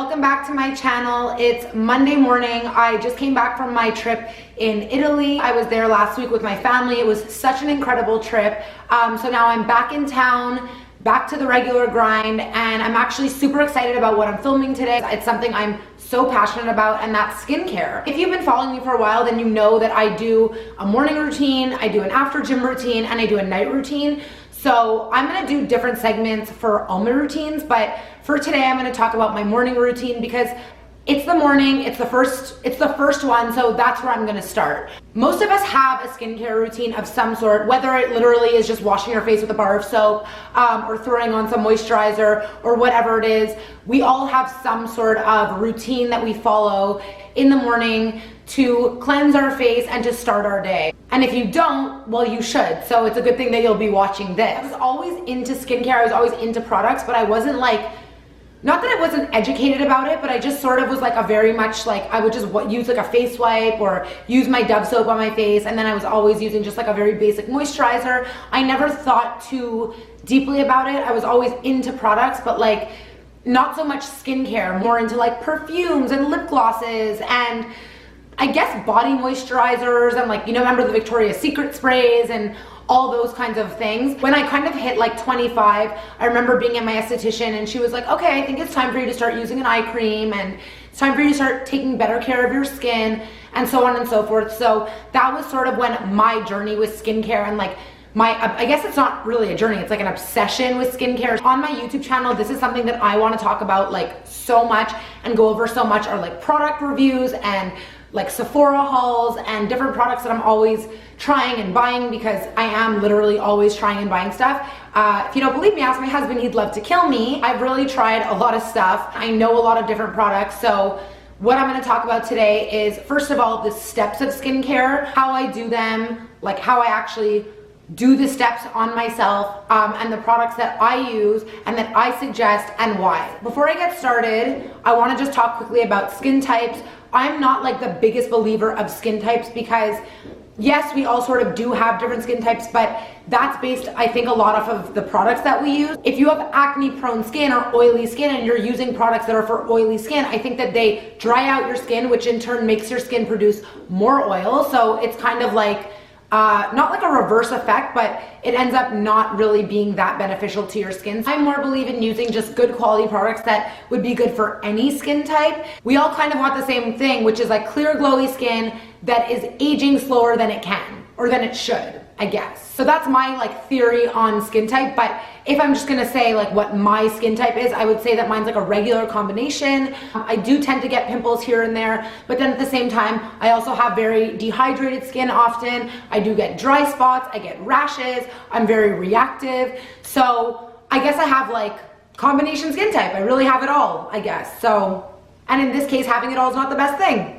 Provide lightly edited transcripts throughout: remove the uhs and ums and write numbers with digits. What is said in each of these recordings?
welcome back to my channel. It's Monday morning. I just came back from my trip in Italy. I was there last week with my family. It was such an incredible trip. So now I'm back in town, back to the regular grind, and I'm actually super excited about what I'm filming today. It's something I'm so passionate about, and that's skincare. If you've been following me for a while, then you know that I do a morning routine, I do an after gym routine, and I do a night routine. So I'm gonna do different segments for all my routines, but for today I'm gonna talk about my morning routine because it's the morning, it's the first one, so that's where I'm gonna start. Most of us have a skincare routine of some sort, whether it literally is just washing your face with a bar of soap or throwing on some moisturizer or whatever it is. We all have some sort of routine that we follow in the morning to cleanse our face and to start our day. And if you don't, well, you should. So it's a good thing that you'll be watching this. I was always into skincare, I was always into products, but I wasn't like, not that I wasn't educated about it, but I just sort of was like a very much like, I would just use like a face wipe or use my Dove soap on my face. And then I was always using just like a very basic moisturizer. I never thought too deeply about it. I was always into products, but like not so much skincare, more into like perfumes and lip glosses and I guess body moisturizers and like, you know, remember the Victoria's Secret sprays and all those kinds of things. When I kind of hit like 25, I remember being at my esthetician and she was like, okay, I think it's time for you to start using an eye cream and it's time for you to start taking better care of your skin and so on and so forth. So that was sort of when my journey with skincare and like I guess it's not really a journey, it's like an obsession with skincare. On my YouTube channel, this is something that I want to talk about like so much and go over so much are like product reviews and like Sephora hauls and different products that I'm always trying and buying because I am literally always trying and buying stuff. If you don't believe me, ask my husband, he'd love to kill me. I've really tried a lot of stuff. I know a lot of different products. So what I'm going to talk about today is, first of all, the steps of skincare, how I do them, like how I actually do the steps on myself, and the products that I use and that I suggest and why. Before I get started, I want to just talk quickly about skin types. I'm not like the biggest believer of skin types because yes, we all sort of do have different skin types, but that's based, I think, a lot off of the products that we use. If you have acne prone skin or oily skin and you're using products that are for oily skin, I think that they dry out your skin, which in turn makes your skin produce more oil. So it's kind of like, not like a reverse effect, but it ends up not really being that beneficial to your skin. I more believe in using just good quality products that would be good for any skin type. We all kind of want the same thing, which is like clear, glowy skin that is aging slower than it can, or than it should, I guess. So that's my like theory on skin type, but if I'm just gonna say like what my skin type is, I would say that mine's like a regular combination. I do tend to get pimples here and there, but then at the same time, I also have very dehydrated skin often. I do get dry spots, I get rashes, I'm very reactive. So I guess I have like combination skin type. I really have it all, I guess. So, and in this case, having it all is not the best thing.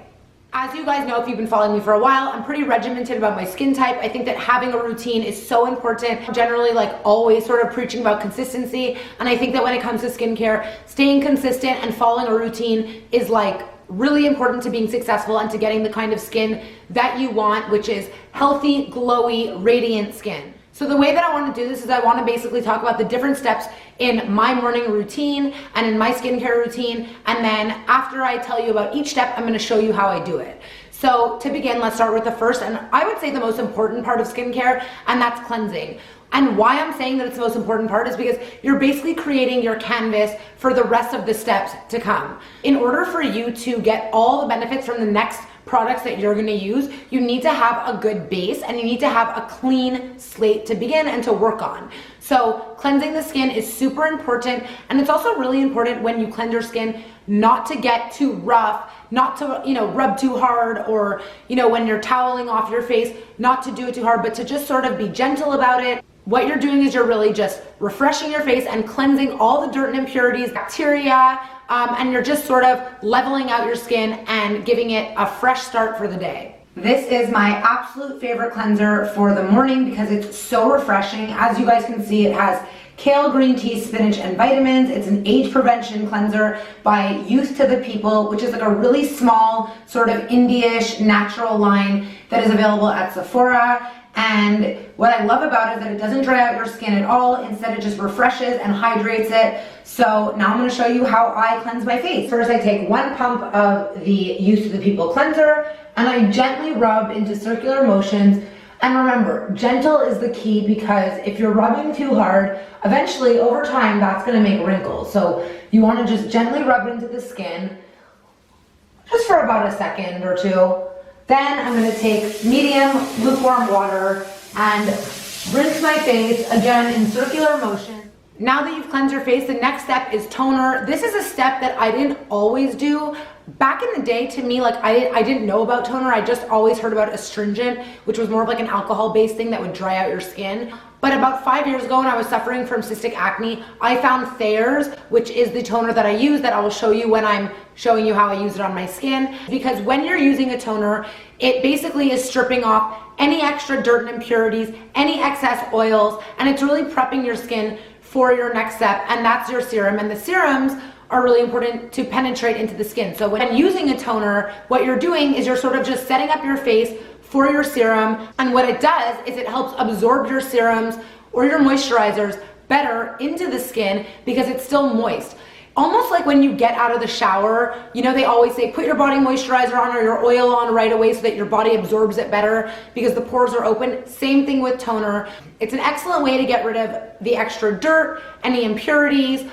As you guys know, if you've been following me for a while, I'm pretty regimented about my skin type. I think that having a routine is so important. I'm generally like always sort of preaching about consistency. And I think that when it comes to skincare, staying consistent and following a routine is like really important to being successful and to getting the kind of skin that you want, which is healthy, glowy, radiant skin. So the way that I want to do this is I want to basically talk about the different steps in my morning routine and in my skincare routine. And then after I tell you about each step, I'm going to show you how I do it. So to begin, let's start with the first, and I would say the most important part of skincare, and that's cleansing. And why I'm saying that it's the most important part is because you're basically creating your canvas for the rest of the steps to come. In order for you to get all the benefits from the next products that you're going to use, you need to have a good base and you need to have a clean slate to begin and to work on. So cleansing the skin is super important, and it's also really important when you cleanse your skin not to get too rough, not to, you know, rub too hard, or, you know, when you're toweling off your face, not to do it too hard, but to just sort of be gentle about it. What you're doing is you're really just refreshing your face and cleansing all the dirt and impurities, bacteria, and you're just sort of leveling out your skin and giving it a fresh start for the day. This is my absolute favorite cleanser for the morning because it's so refreshing. As you guys can see, it has kale, green tea, spinach, and vitamins. It's an age prevention cleanser by Youth to the People, which is like a really small sort of indie-ish natural line that is available at Sephora. And what I love about it is that it doesn't dry out your skin at all. Instead, it just refreshes and hydrates it. So now I'm going to show you how I cleanse my face. First, I take 1 pump of the Youth to the People cleanser and I gently rub into circular motions. And remember, gentle is the key, because if you're rubbing too hard, eventually over time that's going to make wrinkles. So you want to just gently rub into the skin just for about a second or two. Then I'm going to take medium lukewarm water and rinse my face again in circular motion. Now that you've cleansed your face, the next step is toner. This is a step that I didn't always do. Back in the day, to me, like I didn't know about toner. I just always heard about astringent, which was more of like an alcohol-based thing that would dry out your skin. But about 5 years ago, when I was suffering from cystic acne, I found Thayer's, which is the toner that I use, that I will show you when I'm showing you how I use it on my skin. Because when you're using a toner, it basically is stripping off any extra dirt and impurities, any excess oils, and it's really prepping your skin for your next step, and that's your serum. And the serums are really important to penetrate into the skin. So when using a toner, what you're doing is you're sort of just setting up your face for your serum, and what it does is it helps absorb your serums or your moisturizers better into the skin because it's still moist. Almost like when you get out of the shower, you know, they always say put your body moisturizer on or your oil on right away so that your body absorbs it better because the pores are open. Same thing with toner. It's an excellent way to get rid of the extra dirt, any impurities,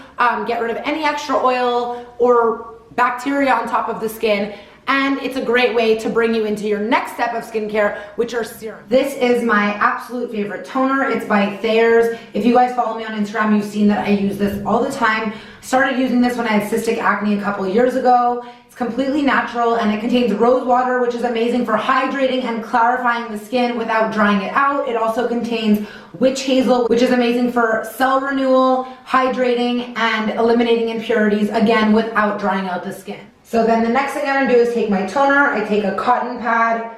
get rid of any extra oil or bacteria on top of the skin. And it's a great way to bring you into your next step of skincare, which are serums. This is my absolute favorite toner. It's by Thayer's. If you guys follow me on Instagram, you've seen that I use this all the time. Started using this when I had cystic acne a couple years ago. It's completely natural and it contains rose water, which is amazing for hydrating and clarifying the skin without drying it out. It also contains witch hazel, which is amazing for cell renewal, hydrating, and eliminating impurities, again, without drying out the skin. So then the next thing I'm gonna do is take my toner, I take a cotton pad,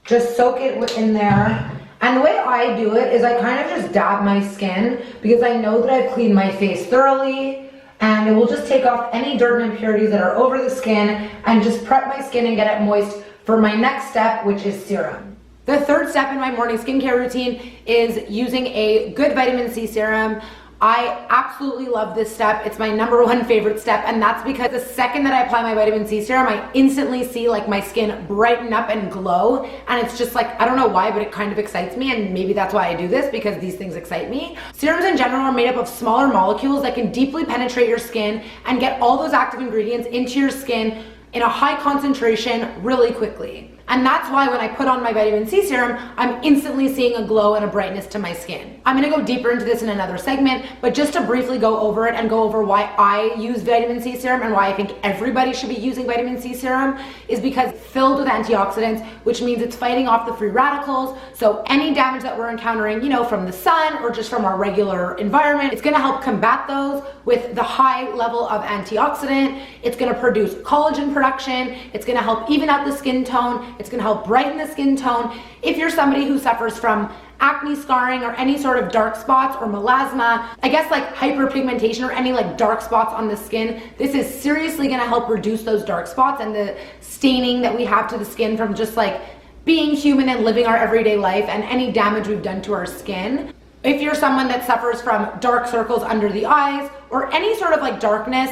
just soak it in there. And the way I do it is I kind of just dab my skin because I know that I've cleaned my face thoroughly, and it will just take off any dirt and impurities that are over the skin and just prep my skin and get it moist for my next step, which is serum. The third step in my morning skincare routine is using a good vitamin C serum. I absolutely love this step. It's my #1 favorite step, and that's because the second that I apply my vitamin C serum, I instantly see like my skin brighten up and glow, and it's just like, I don't know why, but it kind of excites me, and maybe that's why I do this, because these things excite me. Serums in general are made up of smaller molecules that can deeply penetrate your skin and get all those active ingredients into your skin in a high concentration really quickly. And that's why when I put on my vitamin C serum, I'm instantly seeing a glow and a brightness to my skin. I'm gonna go deeper into this in another segment, but just to briefly go over it and go over why I use vitamin C serum and why I think everybody should be using vitamin C serum is because it's filled with antioxidants, which means it's fighting off the free radicals. So any damage that we're encountering, you know, from the sun or just from our regular environment, it's gonna help combat those with the high level of antioxidant. It's gonna produce collagen production. It's gonna help even out the skin tone. It's gonna help brighten the skin tone. If you're somebody who suffers from acne scarring or any sort of dark spots or melasma, I guess like hyperpigmentation or any like dark spots on the skin, this is seriously gonna help reduce those dark spots and the staining that we have to the skin from just like being human and living our everyday life and any damage we've done to our skin. If you're someone that suffers from dark circles under the eyes or any sort of like darkness,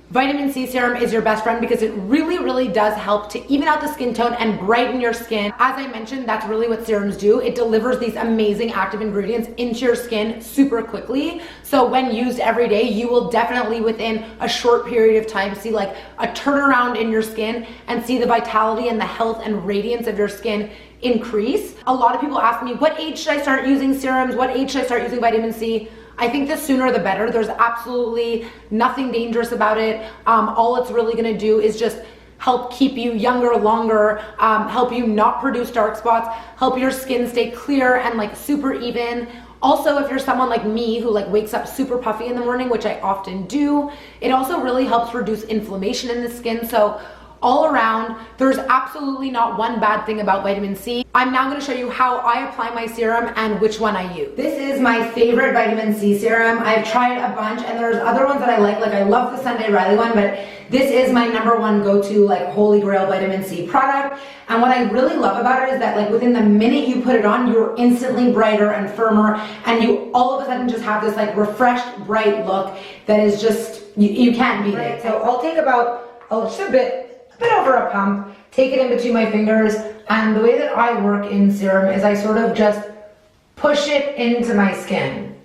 vitamin C serum is your best friend because it really, really does help to even out the skin tone and brighten your skin. As I mentioned, that's really what serums do. It delivers these amazing active ingredients into your skin super quickly. So when used every day, you will definitely within a short period of time see like a turnaround in your skin and see the vitality and the health and radiance of your skin increase. A lot of people ask me, what age should I start using serums? What age should I start using vitamin C? I think the sooner the better. There's absolutely nothing dangerous about it. All it's really gonna do is just help keep you younger longer, help you not produce dark spots, help your skin stay clear and like super even. Also, if you're someone like me who like wakes up super puffy in the morning, which I often do, it also really helps reduce inflammation in the skin. So all around. There's absolutely not one bad thing about vitamin C. I'm now gonna show you how I apply my serum and which one I use. This is my favorite vitamin C serum. I've tried a bunch and there's other ones that I like I love the Sunday Riley one, but this is my #1 go-to like holy grail vitamin C product. And what I really love about it is that like within the minute you put it on, you're instantly brighter and firmer, and you all of a sudden just have this like refreshed, bright look that is just, you can't beat it. So I'll take about just a bit over a pump, take it in between my fingers, and the way that I work in serum is I sort of just push it into my skin.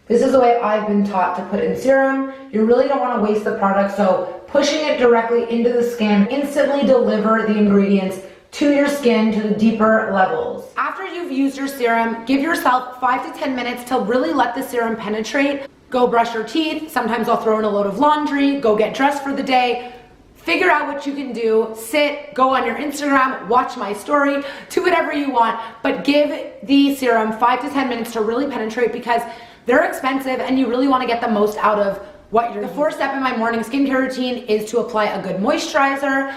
This is the way I've been taught to put in serum. You really don't want to waste the product, so pushing it directly into the skin instantly deliver the ingredients to your skin to the deeper levels. After you've used your serum, give yourself 5 to 10 minutes to really let the serum penetrate. Go brush your teeth. Sometimes I'll throw in a load of laundry, go get dressed for the day. Figure out what you can do, sit, go on your Instagram, watch my story, do whatever you want, but give the serum 5 to 10 minutes to really penetrate because they're expensive and you really want to get the most out of what you're using. The 4th step in my morning skincare routine is to apply a good moisturizer.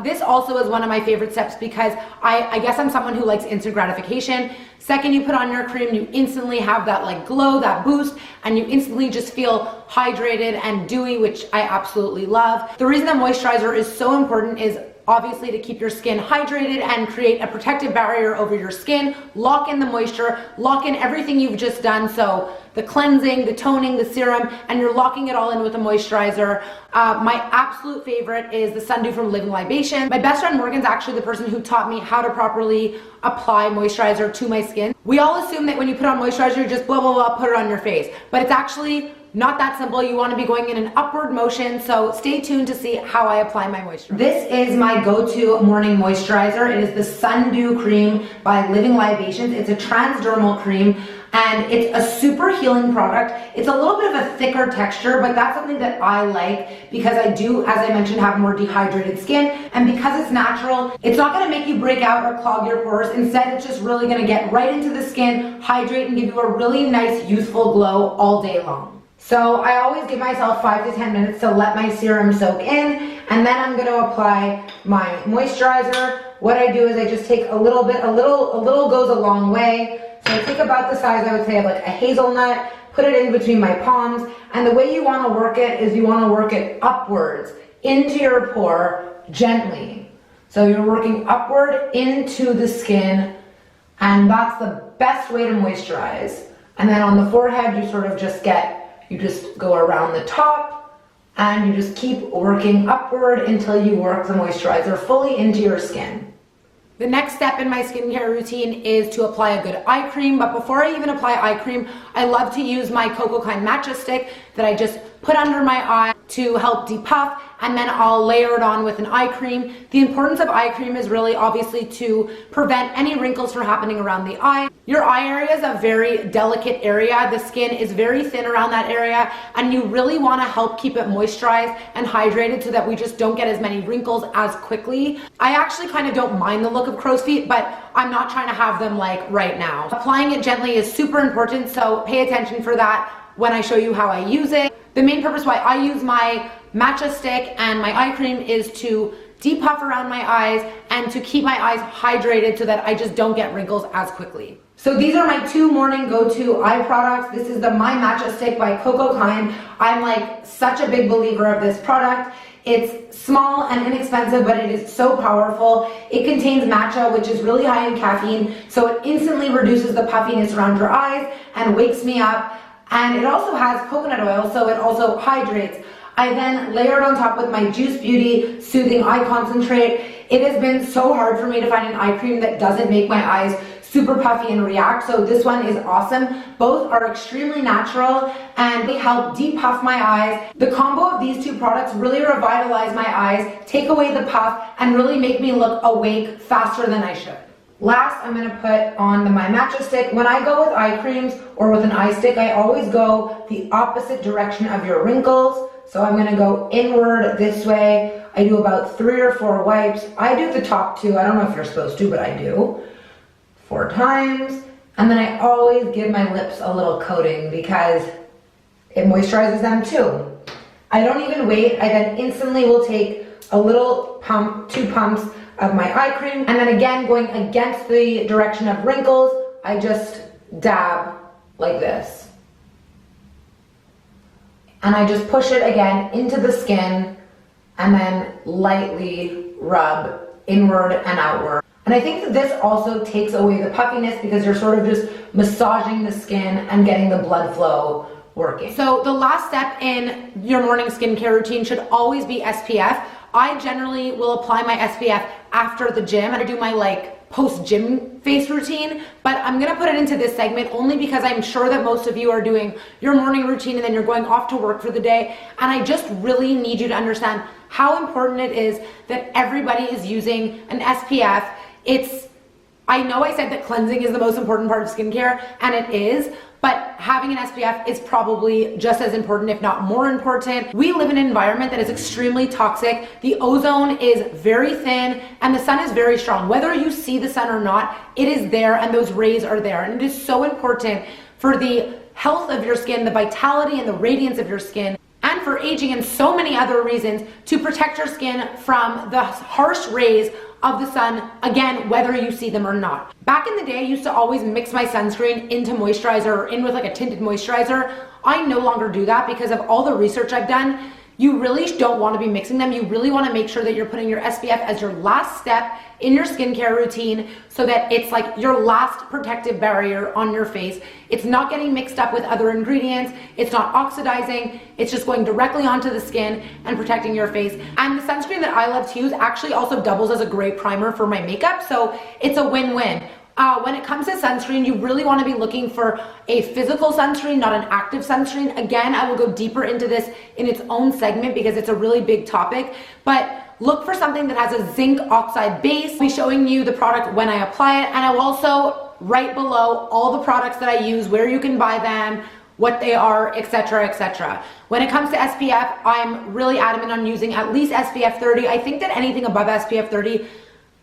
This also is one of my favorite steps because I guess I'm someone who likes instant gratification. Second you put on your cream, you instantly have that like glow, that boost, and you instantly just feel hydrated and dewy, which I absolutely love. The reason that moisturizer is so important is obviously to keep your skin hydrated and create a protective barrier over your skin, lock in the moisture, lock in everything you've just done. So the cleansing, the toning, the serum, and you're locking it all in with a moisturizer. My absolute favorite is the Sundew from Living Libation. My best friend Morgan's actually the person who taught me how to properly apply moisturizer to my skin. We all assume that when you put on moisturizer, you just blah, blah, blah, put it on your face. But it's actually not that simple. You want to be going in an upward motion, so stay tuned to see how I apply my moisturizer. This is my go-to morning moisturizer. It is the Sundew Cream by Living Libations. It's a transdermal cream and it's a super healing product. It's a little bit of a thicker texture, but that's something that I like because I do, as I mentioned, have more dehydrated skin, and because it's natural, it's not going to make you break out or clog your pores. Instead, it's just really going to get right into the skin, hydrate, and give you a really nice, youthful glow all day long. So I always give myself 5 to 10 minutes to let my serum soak in, and then I'm going to apply my moisturizer. What I do is I just take a little bit, a little goes a long way. So I take about the size, I would say, of like a hazelnut, put it in between my palms, and the way you want to work it is you want to work it upwards into your pore gently. So you're working upward into the skin, and that's the best way to moisturize. And then on the forehead, you sort of just you just go around the top and you just keep working upward until you work the moisturizer fully into your skin. The next step in my skincare routine is to apply a good eye cream, but before I even apply eye cream, I love to use my Cocoa Kind matcha stick that I just put under my eye to help depuff, and then I'll layer it on with an eye cream. The importance of eye cream is really obviously to prevent any wrinkles from happening around the eye. Your eye area is a very delicate area. The skin is very thin around that area, and you really want to help keep it moisturized and hydrated so that we just don't get as many wrinkles as quickly. I actually kind of don't mind the look of crow's feet, but I'm not trying to have them like right now. Applying it gently is super important, so pay attention for that when I show you how I use it. The main purpose why I use my matcha stick and my eye cream is to depuff around my eyes and to keep my eyes hydrated so that I just don't get wrinkles as quickly. So these are my 2 morning go-to eye products. This is the My Matcha Stick by Cocoa Kind. I'm like such a big believer of this product. It's small and inexpensive, but it is so powerful. It contains matcha, which is really high in caffeine, so it instantly reduces the puffiness around your eyes and wakes me up. And it also has coconut oil, so it also hydrates. I then layered on top with my Juice Beauty Soothing Eye Concentrate. It has been so hard for me to find an eye cream that doesn't make my eyes super puffy and react, so this one is awesome. Both are extremely natural and they help depuff my eyes. The combo of these 2 products really revitalize my eyes, take away the puff, and really make me look awake faster than I should. Last, I'm going to put on the My Matcha Stick. When I go with eye creams or with an eye stick, I always go the opposite direction of your wrinkles. So I'm going to go inward this way. I do about 3 or 4 wipes. I do the top 2. I don't know if you're supposed to, but I do. 4 times. And then I always give my lips a little coating because it moisturizes them too. I don't even wait. I then instantly will take a little pump, 2 pumps of my eye cream. And then again, going against the direction of wrinkles, I just dab like this. And I just push it again into the skin and then lightly rub inward and outward. And I think that this also takes away the puffiness because you're sort of just massaging the skin and getting the blood flow working. So the last step in your morning skincare routine should always be SPF. I generally will apply my SPF after the gym and I do my like post-gym face routine, but I'm gonna put it into this segment only because I'm sure that most of you are doing your morning routine and then you're going off to work for the day. And I just really need you to understand how important it is that everybody is using an SPF. I know I said that cleansing is the most important part of skincare, and it is, but having an SPF is probably just as important, if not more important. We live in an environment that is extremely toxic. The ozone is very thin and the sun is very strong. Whether you see the sun or not, it is there and those rays are there. And it is so important for the health of your skin, the vitality and the radiance of your skin, and for aging and so many other reasons to protect your skin from the harsh rays of the sun, again, whether you see them or not. Back in the day, I used to always mix my sunscreen into moisturizer or in with like a tinted moisturizer. I no longer do that because of all the research I've done. You really don't want to be mixing them. You really want to make sure that you're putting your SPF as your last step in your skincare routine so that it's like your last protective barrier on your face. It's not getting mixed up with other ingredients. It's not oxidizing. It's just going directly onto the skin and protecting your face. And the sunscreen that I love to use actually also doubles as a great primer for my makeup. So it's a win-win. When it comes to sunscreen, you really want to be looking for a physical sunscreen, not an active sunscreen. Again, I will go deeper into this in its own segment because it's a really big topic, but look for something that has a zinc oxide base. I'll be showing you the product when I apply it, and I will also write below all the products that I use, where you can buy them, what they are, etc., etc. When it comes to SPF, I'm really adamant on using at least SPF 30. I think that anything above SPF 30,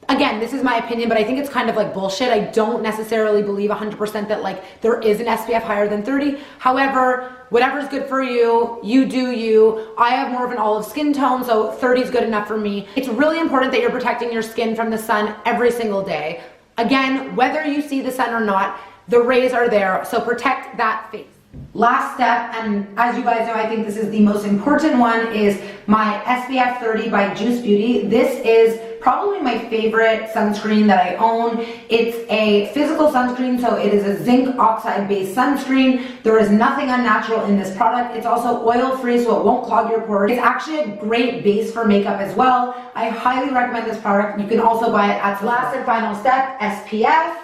again, this is my opinion, but I think it's kind of like bullshit. I don't necessarily believe 100% that like there is an SPF higher than 30. However, whatever's good for you, you do you. I have more of an olive skin tone, so 30 is good enough for me. It's really important that you're protecting your skin from the sun every single day. Again, whether you see the sun or not, the rays are there, so protect that face. Last step, and as you guys know, I think this is the most important one, is my SPF 30 by Juice Beauty. This is probably my favorite sunscreen that I own. It's a physical sunscreen, so it is a zinc oxide based sunscreen. There is nothing unnatural in this product. It's also oil free, so it won't clog your pores. It's actually a great base for makeup as well. I highly recommend this product. You can also buy it at last and final step, SPF.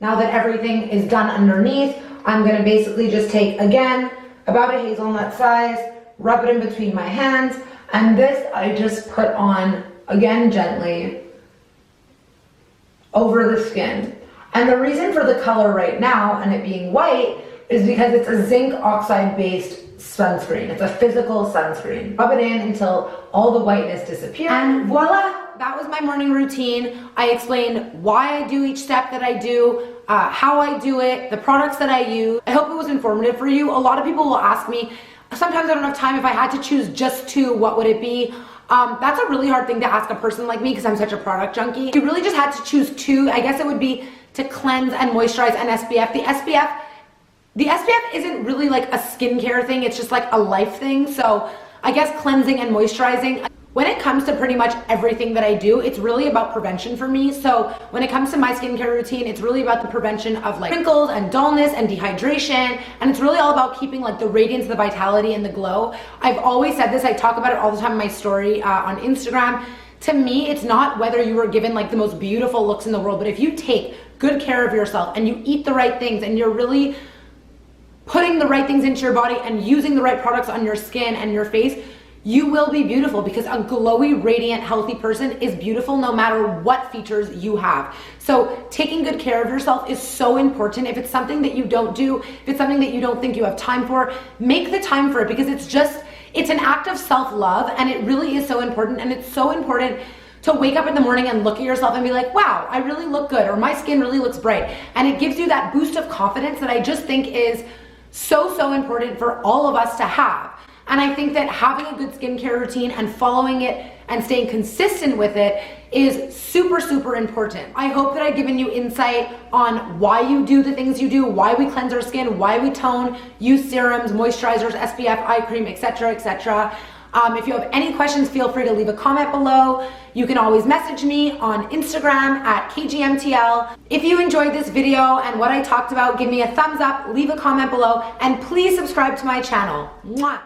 Now that everything is done underneath, I'm gonna basically just take, again, about a hazelnut size, rub it in between my hands, and this I just put on, again, gently over the skin. And the reason for the color right now and it being white is because it's a zinc oxide based sunscreen. It's a physical sunscreen. Rub it in until all the whiteness disappears. And voila, that was my morning routine. I explained why I do each step that I do, how I do it, the products that I use. I hope it was informative for you. A lot of people will ask me, sometimes I don't have time, if I had to choose just 2, what would it be? That's a really hard thing to ask a person like me because I'm such a product junkie. If you really just had to choose 2, I guess it would be to cleanse and moisturize and SPF. The SPF isn't really like a skincare thing, it's just like a life thing. So I guess cleansing and moisturizing. When it comes to pretty much everything that I do, it's really about prevention for me. So when it comes to my skincare routine, it's really about the prevention of like wrinkles and dullness and dehydration. And it's really all about keeping like the radiance, the vitality, and the glow. I've always said this, I talk about it all the time in my story on Instagram. To me, it's not whether you were given like the most beautiful looks in the world, but if you take good care of yourself and you eat the right things and you're really putting the right things into your body and using the right products on your skin and your face, you will be beautiful, because a glowy, radiant, healthy person is beautiful no matter what features you have. So taking good care of yourself is so important. If it's something that you don't do, if it's something that you don't think you have time for, make the time for it, because it's an act of self-love, and it really is so important. And it's so important to wake up in the morning and look at yourself and be like, wow, I really look good, or my skin really looks bright. And it gives you that boost of confidence that I just think is so important for all of us to have. And I think that having a good skincare routine and following it and staying consistent with it is super, super important. I hope that I've given you insight on why you do the things you do, why we cleanse our skin, why we tone, use serums, moisturizers, SPF, eye cream, etc., etc. If you have any questions, feel free to leave a comment below. You can always message me on Instagram at KGMTL. If you enjoyed this video and what I talked about, give me a thumbs up, leave a comment below, and please subscribe to my channel. Mwah!